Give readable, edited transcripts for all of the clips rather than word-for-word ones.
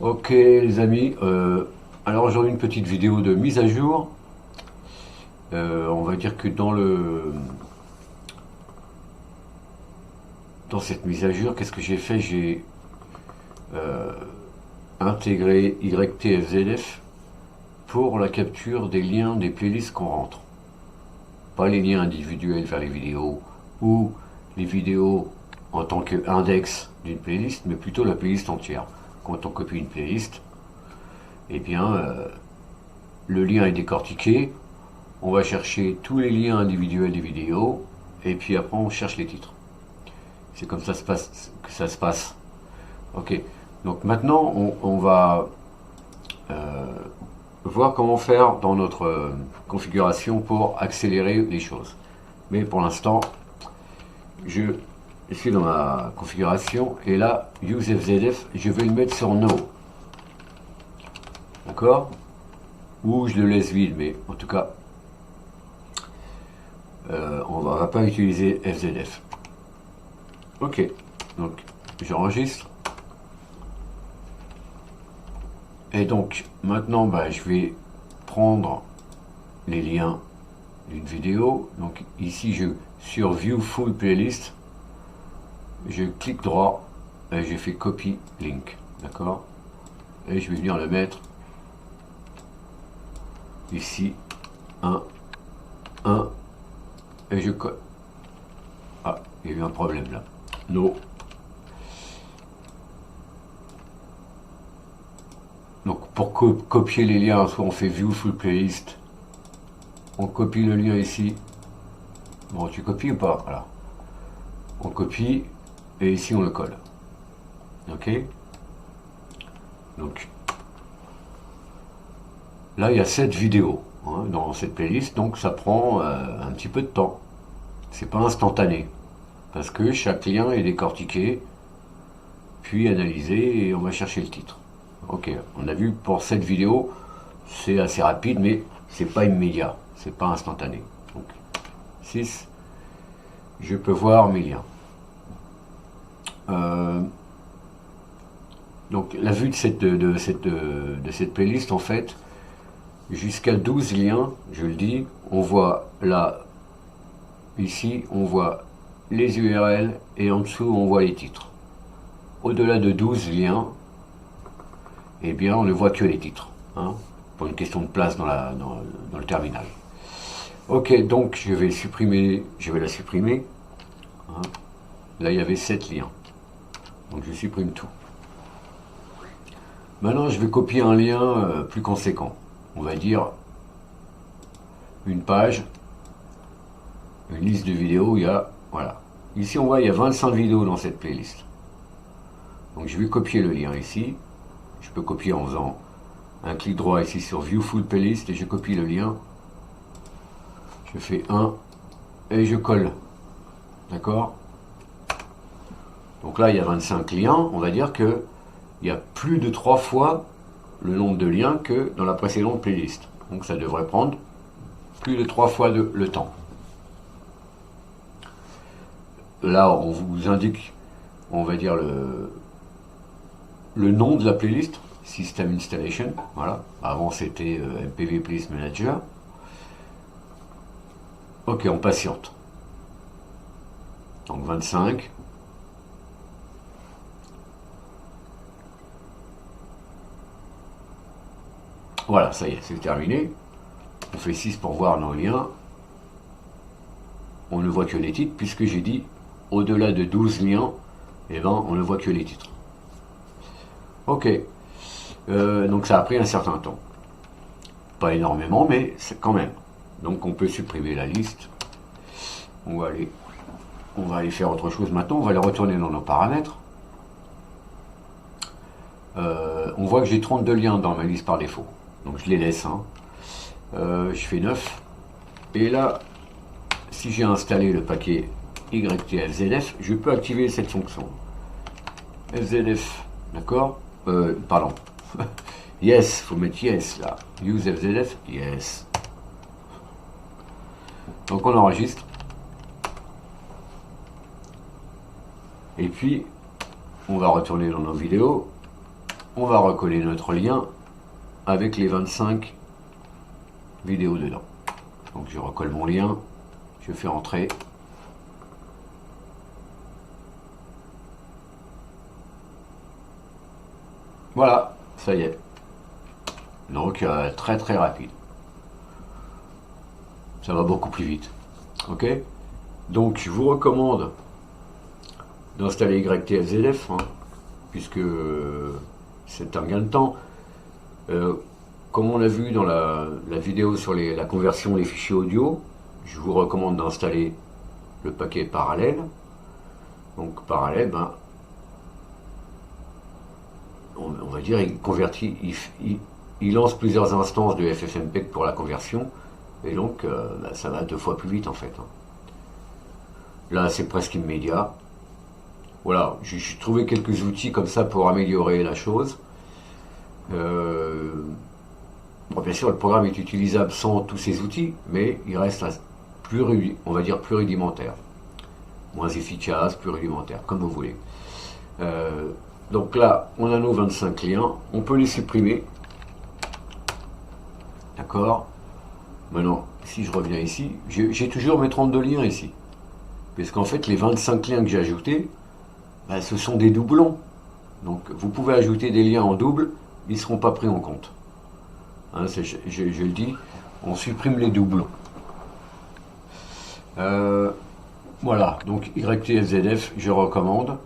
Ok les amis, alors aujourd'hui une petite vidéo de mise à jour. On va dire que dans cette mise à jour, qu'est-ce que j'ai fait? J'ai intégré YTFZF pour la capture des liens des playlists qu'on rentre. Pas les liens individuels vers les vidéos ou les vidéos en tant qu'index d'une playlist, mais plutôt la playlist entière. Quand on copie une playlist, eh bien, le lien est décortiqué. On va chercher tous les liens individuels des vidéos et puis après on cherche les titres. C'est comme ça que ça se passe. Ok. Donc maintenant on va voir comment faire dans notre configuration pour accélérer les choses. Mais pour l'instant, je suis dans ma configuration et là, UseFZF, je vais le mettre sur No. D'accord? Ou je le laisse vide, mais en tout cas, on va pas utiliser FZF. Ok, donc j'enregistre. Et donc maintenant je vais prendre les liens d'une vidéo. Donc ici sur View Full Playlist, je clique droit et je fais Copy Link. D'accord? Et je vais venir le mettre ici. 1, et je colle. Ah, il y a eu un problème là. No. Donc pour copier les liens, soit on fait View Full Playlist, on copie le lien ici. Bon, tu copies ou pas? Voilà. On copie et ici on le colle. Ok? Donc là il y a 7 vidéos dans cette playlist, donc ça prend un petit peu de temps. C'est pas instantané parce que chaque lien est décortiqué, puis analysé et on va chercher le titre. Ok, on a vu pour cette vidéo, c'est assez rapide, mais c'est pas immédiat, c'est pas instantané. Donc 6, je peux voir mes liens. Donc la vue de cette playlist, en fait, jusqu'à 12 liens, je le dis, on voit là, ici, on voit les URL et en dessous, on voit les titres. Au-delà de 12 liens, eh bien, on ne voit que les titres, pour une question de place dans le terminal. Ok, donc je vais la supprimer. Là, il y avait 7 liens. Donc je supprime tout. Maintenant, je vais copier un lien plus conséquent. On va dire une page, une liste de vidéos, il y a, voilà. Ici, on voit, il y a 25 vidéos dans cette playlist. Donc je vais copier le lien ici. Je peux copier en faisant un clic droit ici sur View Full Playlist et je copie le lien. Je fais 1 et je colle. D'accord? Donc là, il y a 25 liens. On va dire que il y a plus de 3 fois le nombre de liens que dans la précédente playlist. Donc ça devrait prendre plus de 3 fois le temps. Là, on vous indique, on va dire, le nom de la playlist, System Installation. Voilà. Avant, c'était MPV Playlist Manager. Ok, on patiente. Donc 25. Voilà, ça y est, c'est terminé. On fait 6 pour voir nos liens. On ne voit que les titres, puisque j'ai dit au-delà de 12 liens, eh ben, on ne voit que les titres. Ok. Donc ça a pris un certain temps. Pas énormément, mais c'est quand même. Donc on peut supprimer la liste. On va aller faire autre chose maintenant. On va aller retourner dans nos paramètres. On voit que j'ai 32 liens dans ma liste par défaut. Donc je les laisse. Je fais 9. Et là, si j'ai installé le paquet YTFZF, je peux activer cette fonction. FZF, d'accord? Pardon. Yes, faut mettre yes là. Use FZF, yes. Donc on enregistre. Et puis, on va retourner dans nos vidéos. on va recoller notre lien avec les 25 vidéos dedans. Donc je recolle mon lien, je fais entrer. Voilà, ça y est. Donc très très rapide. Ça va beaucoup plus vite. Ok? Donc je vous recommande d'installer YTFZF, hein, puisque c'est un gain de temps. Comme on l'a vu dans la vidéo sur la conversion des fichiers audio, je vous recommande d'installer le paquet parallèle. Donc parallèle, ben, on va dire, il convertit, il lance plusieurs instances de FFmpeg pour la conversion, et donc ben, ça va 2 fois plus vite en fait. Hein. Là c'est presque immédiat. Voilà, j'ai trouvé quelques outils comme ça pour améliorer la chose. Bon, bien sûr, le programme est utilisable sans tous ces outils, mais il reste plus, on va dire, plus rudimentaire. Moins efficace, plus rudimentaire, comme vous voulez. Donc là, on a nos 25 liens. On peut les supprimer. D'accord? Maintenant, si je reviens ici, j'ai toujours mes 32 liens ici. Parce qu'en fait, les 25 liens que j'ai ajoutés, ben, ce sont des doublons. Donc, vous pouvez ajouter des liens en double, ils ne seront pas pris en compte. Hein, je le dis, on supprime les doublons. Voilà, donc YTFZF, je recommande.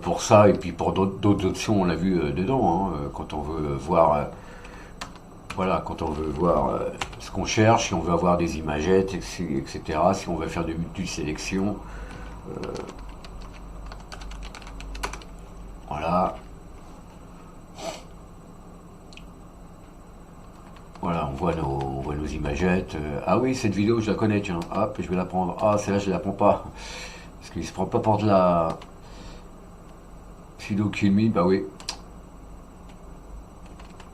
Pour ça, et puis pour d'autres options, on l'a vu dedans, hein, quand on veut voir... voilà, quand on veut voir ce qu'on cherche, si on veut avoir des imagettes, etc., si on veut faire de multi-sélection, voilà. Voilà, on voit nos imagettes. Ah oui, cette vidéo, je la connais, tiens. Hop, je vais la prendre. Ah, celle-là, je la prends pas. Parce qu'il se prend pas pour de la... Sudo kill me, bah oui.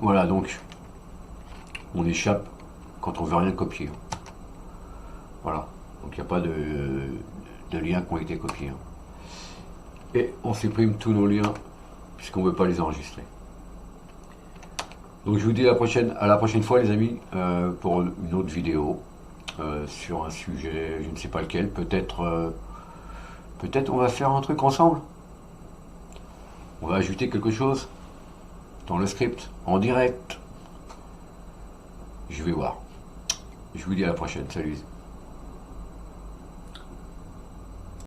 Voilà, donc, on échappe quand on veut rien copier. Voilà, donc il n'y a pas de liens qui ont été copiés. Et on supprime tous nos liens, puisqu'on ne veut pas les enregistrer. Donc je vous dis à la prochaine fois les amis, pour une autre vidéo, sur un sujet, je ne sais pas lequel, peut-être on va faire un truc ensemble. On va ajouter quelque chose dans le script, en direct. Je vais voir. Je vous dis à la prochaine, salut.